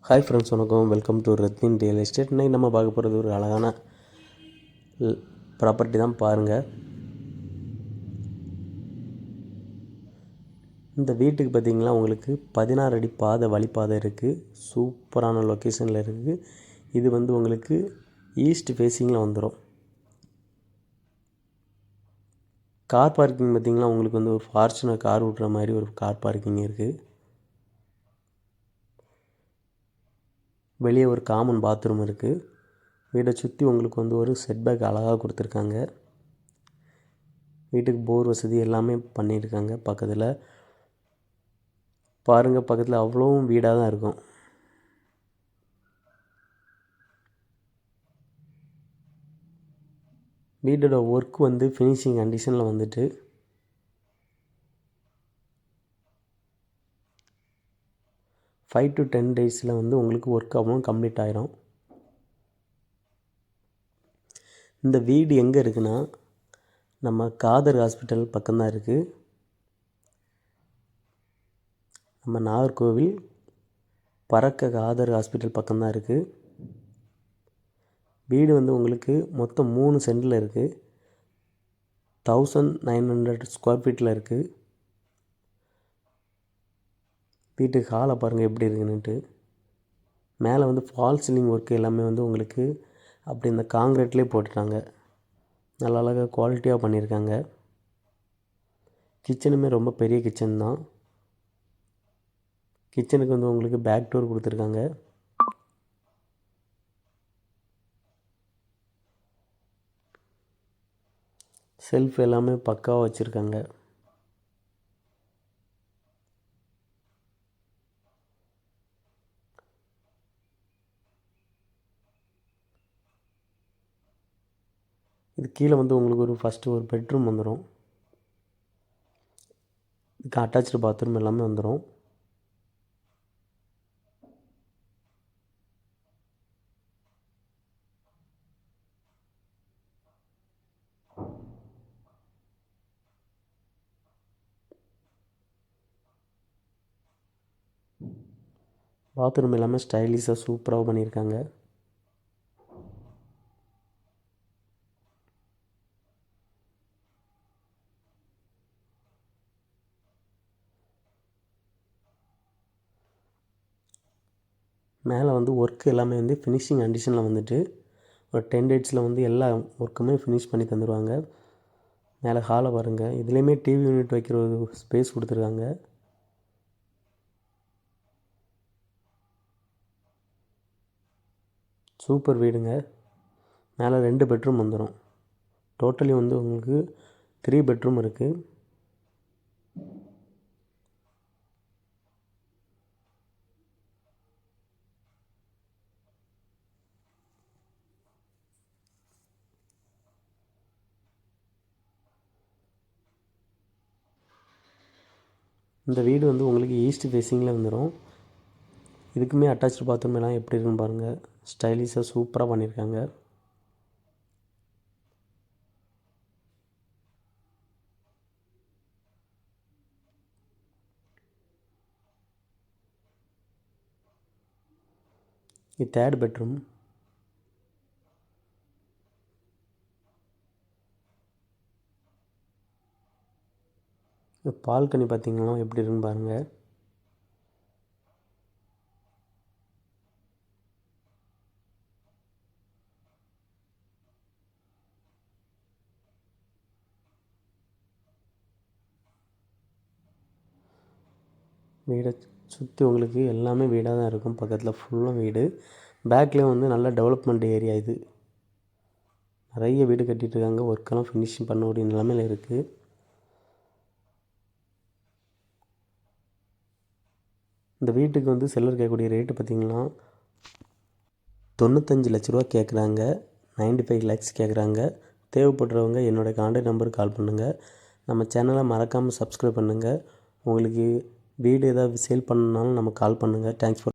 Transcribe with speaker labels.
Speaker 1: Hi friends, வணக்கம். Welcome to ரத்னின் real estate. இன்றைக்கி நம்ம பார்க்க போகிறது ஒரு அழகான ப்ராப்பர்ட்டி தான். பாருங்கள், இந்த வீட்டுக்கு பார்த்திங்கன்னா உங்களுக்கு 16 அடி பாதை வழிப்பாதை இருக்குது. சூப்பரான லொக்கேஷனில் இருக்குது. இது வந்து உங்களுக்கு ஈஸ்ட் ஃபேஸிங்கில் வந்துடும். கார் பார்க்கிங் பார்த்திங்கன்னா உங்களுக்கு வந்து ஒரு ஃபார்ச்சுனர் கார் விட்ற மாதிரி ஒரு கார் பார்க்கிங் இருக்குது. வெளியே ஒரு காமன் பாத்ரூம் இருக்குது. வீட்டை சுற்றி உங்களுக்கு வந்து ஒரு செட்பேக் அழகாக கொடுத்துருக்காங்க. வீட்டுக்கு போர் வசதி எல்லாமே பண்ணியிருக்காங்க. பக்கத்தில் பாருங்கள், பக்கத்தில் அவ்வளோவும் வீடாக தான் இருக்கும். வீட்டோட ஒர்க் வந்து ஃபினிஷிங் கண்டிஷனில் வந்துட்டு 5 to 10 டேஸில் வந்து உங்களுக்கு ஒர்க் ஆகும், கம்ப்ளீட் ஆகிரும். இந்த வீடு எங்கே இருக்குன்னா, நம்ம காதர் ஹாஸ்பிட்டல் பக்கம்தான் இருக்குது. நம்ம நாகர்கோவில் பறக்க காதர் ஹாஸ்பிட்டல் பக்கம்தான் இருக்குது. வீடு வந்து உங்களுக்கு மொத்தம் 3 சென்டில் இருக்குது. 1900 ஸ்கொயர் ஃபீட்டில் இருக்குது. வீட்டுக்கு ஹாலை பாருங்கள் எப்படி இருக்குன்னுட்டு. மேலே வந்து ஃபால் சீலிங் ஒர்க்கு எல்லாமே வந்து உங்களுக்கு அப்படி இந்த காங்கிரீட்லேயே போட்டுட்டாங்க. நல்ல அழகாக குவாலிட்டியாக பண்ணியிருக்காங்க. கிச்சனுமே ரொம்ப பெரிய கிச்சன் தான். கிச்சனுக்கு வந்து உங்களுக்கு பேக் டோர் கொடுத்துருக்காங்க. செல்ஃப் எல்லாமே பக்காவாக வச்சுருக்காங்க. இது கீழே வந்து உங்களுக்கு ஒரு ஃபஸ்ட்டு ஒரு பெட்ரூம் வந்துடும். இதுக்கு அட்டாச்சு பாத்ரூம் எல்லாமே வந்துடும். பாத்ரூம் எல்லாமே ஸ்டைலிஷாக சூப்பராக பண்ணியிருக்காங்க. மேலே வந்து ஒர்க் எல்லாமே வந்து ஃபினிஷிங் கண்டிஷனில் வந்துட்டு ஒரு 10 டேஸில் வந்து எல்லா ஒர்க்குமே ஃபினிஷ் பண்ணி தந்துடுவாங்க. மேலே ஹாலை பாருங்கள். இதுலேயுமே டிவி யூனிட் வைக்கிற ஒரு ஸ்பேஸ் கொடுத்துருக்காங்க. சூப்பர் வீடுங்க. மேலே 2 பெட்ரூம் வந்துடும். டோட்டலி வந்து உங்களுக்கு 3 பெட்ரூம் இருக்குது. இந்த வீடு வந்து உங்களுக்கு ஈஸ்ட் ஃபேஸிங்கில் வந்துடும். இதுக்குமே அட்டாச்சு பாத்ரூம் எல்லாம் எப்படி இருக்குன்னு பாருங்கள். ஸ்டைலிஷாக சூப்பராக பண்ணியிருக்காங்க. இது 3rd பெட்ரூம். பால்கனி பார்த்திங்கன்னா எப்படி இருக்குன்னு பாருங்கள். வீடை சுற்றி உங்களுக்கு எல்லாமே வீடாக தான் இருக்கும். பக்கத்தில் ஃபுல்லாக வீடு. பேக்லேயும் வந்து நல்ல டெவலப்மெண்ட் ஏரியா. இது நிறைய வீடு கட்டிகிட்ருக்காங்க. ஒர்க்கெல்லாம் ஃபினிஷிங் பண்ணக்கூடிய நிலைமையில் இருக்குது. இந்த வீட்டுக்கு வந்து செல்லர் கேட்கக்கூடிய ரேட்டு பார்த்திங்கன்னா 95 லட்ச ரூபா கேட்குறாங்க. 95 lakhs கேட்குறாங்க. தேவைப்படுறவங்க என்னோடய கான்டாக்ட் நம்பருக்கு கால் பண்ணுங்கள். நம்ம சேனலை மறக்காமல் சப்ஸ்கிரைப் பண்ணுங்கள். உங்களுக்கு வீடு ஏதாவது சேல் பண்ணணுன்னாலும் நமக்கு கால் பண்ணுங்கள். Thanks for